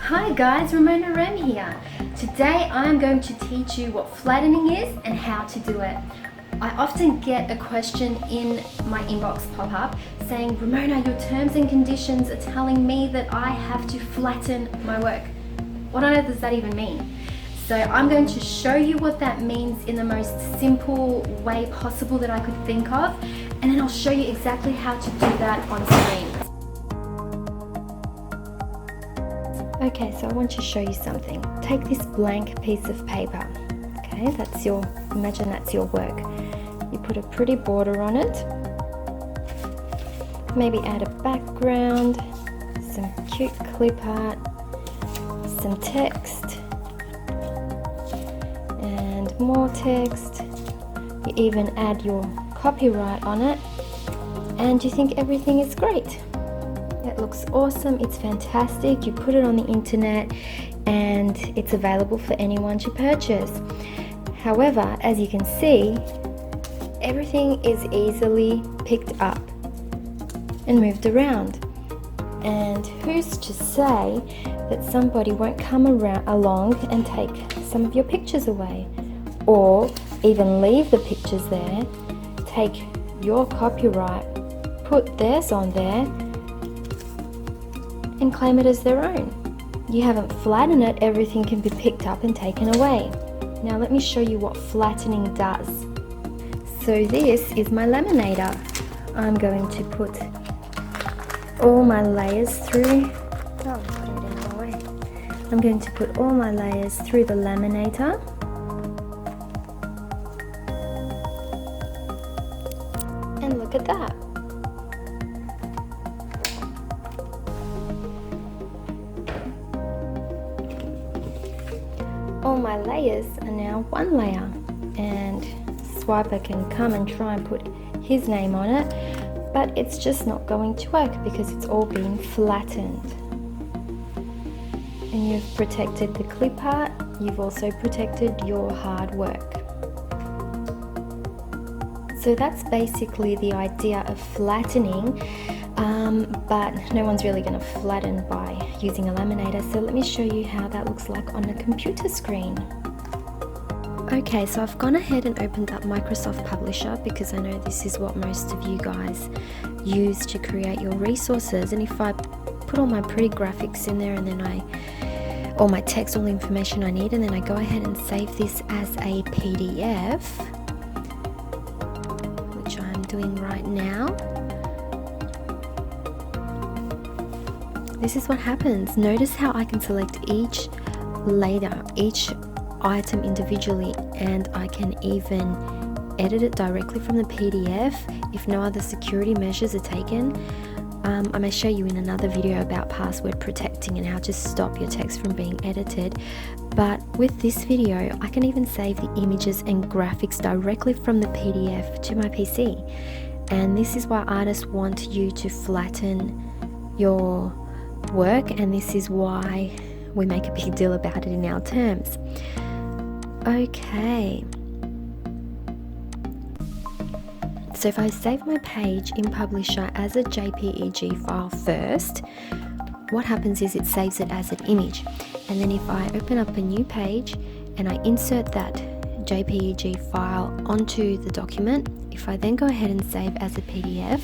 Hi guys, RamonaM here. Today I'm going to teach you what flattening is and how to do it. I often get a question in my inbox pop up saying, Ramona, your terms and conditions are telling me that I have to flatten my work. What on earth does that even mean? So I'm going to show you what that means in the most simple way possible that I could think of, and then I'll show you exactly how to do that on screen. Okay, so I want to show you something. Take this blank piece of paper. Okay, imagine that's your work. You put a pretty border on it. Maybe add a background, some cute clip art, some text, and more text. You even add your copyright on it, and you think everything is great. It looks awesome, it's fantastic. You put it on the internet and it's available for anyone to purchase. However, as you can see, everything is easily picked up and moved around. And who's to say that somebody won't come along and take some of your pictures away, or even leave the pictures there, take your copyright, put theirs on there, and claim it as their own. You haven't flattened it, everything can be picked up and taken away. Now let me show you what flattening does. So this is my laminator. I'm going to put all my layers through. I'm going to put all my layers through the laminator. And look at that. All my layers are now one layer, and Swiper can come and try and put his name on it, but it's just not going to work because it's all been flattened. And you've protected the clip art, you've also protected your hard work. So that's basically the idea of flattening. But no one's really going to flatten by using a laminator, so let me show you how that looks like on a computer screen. Okay, so I've gone ahead and opened up Microsoft Publisher because I know this is what most of you guys use to create your resources. And if I put all my pretty graphics in there, and then all my text, all the information I need, and then I go ahead and save this as a PDF, which I'm doing right now. This is what happens. Notice how I can select each layer, each item individually, and I can even edit it directly from the PDF if no other security measures are taken. I may show you in another video about password protecting and how to stop your text from being edited, but with this video I can even save the images and graphics directly from the PDF to my PC. And this is why artists want you to flatten your work, and this is why we make a big deal about it in our terms. Okay, so if I save my page in Publisher as a JPEG file first, what happens is it saves it as an image, and then if I open up a new page and I insert that JPEG file onto the document, if I then go ahead and save as a PDF,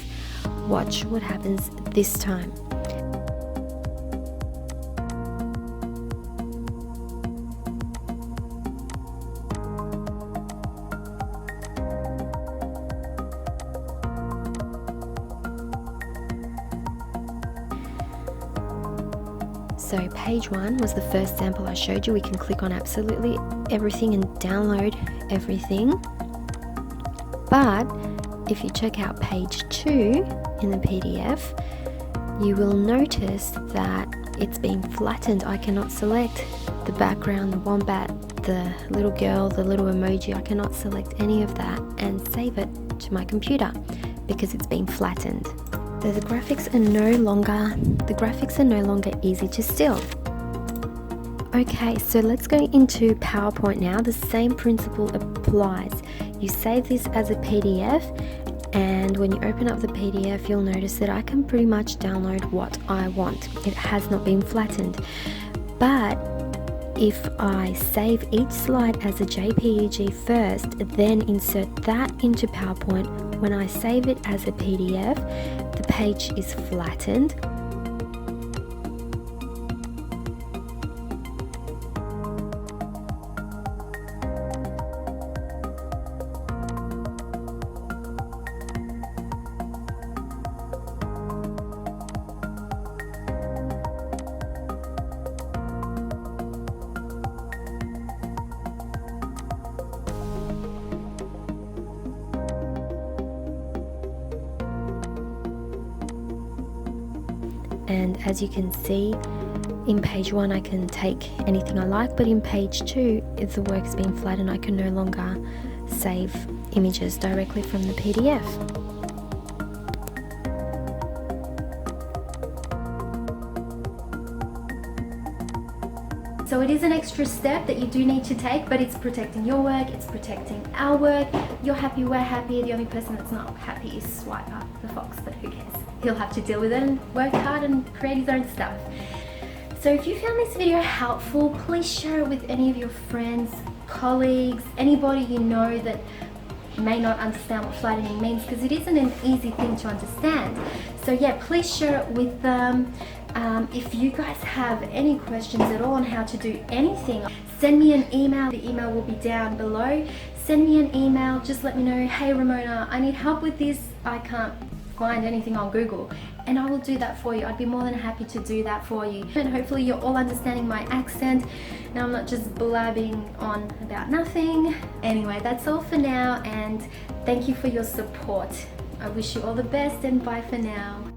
watch what happens this time. So page 1 was the first sample I showed you. We can click on absolutely everything and download everything. But if you check out page 2 in the PDF, you will notice that it's been flattened. I cannot select the background, the wombat, the little girl, the little emoji. I cannot select any of that and save it to my computer because it's been flattened. So the graphics are no longer easy to steal. Okay, so let's go into PowerPoint now. The same principle applies. You save this as a PDF, and when you open up the PDF, you'll notice that I can pretty much download what I want. It has not been flattened. But if I save each slide as a JPEG first, then insert that into PowerPoint, when I save it as a PDF, the page is flattened. And as you can see, in page 1 I can take anything I like, but in page 2, if the work's been flattened, I can no longer save images directly from the PDF. So it is an extra step that you do need to take, but it's protecting your work, it's protecting our work. You're happy, we're happy. The only person that's not happy is Swipe Up the Fox, but who cares? He'll have to deal with it and work hard and create his own stuff. So if you found this video helpful, please share it with any of your friends, colleagues, anybody you know that may not understand what flattening means, because it isn't an easy thing to understand. So yeah, please share it with them. If you guys have any questions at all on how to do anything, send me an email. The email will be down below. Send me an email, just let me know, hey Ramona, I need help with this, I can't find anything on Google, and I will do that for you. I'd be more than happy to do that for you. And hopefully you're all understanding my accent. Now I'm not just blabbing on about nothing. Anyway, that's all for now, and thank you for your support. I wish you all the best, and bye for now.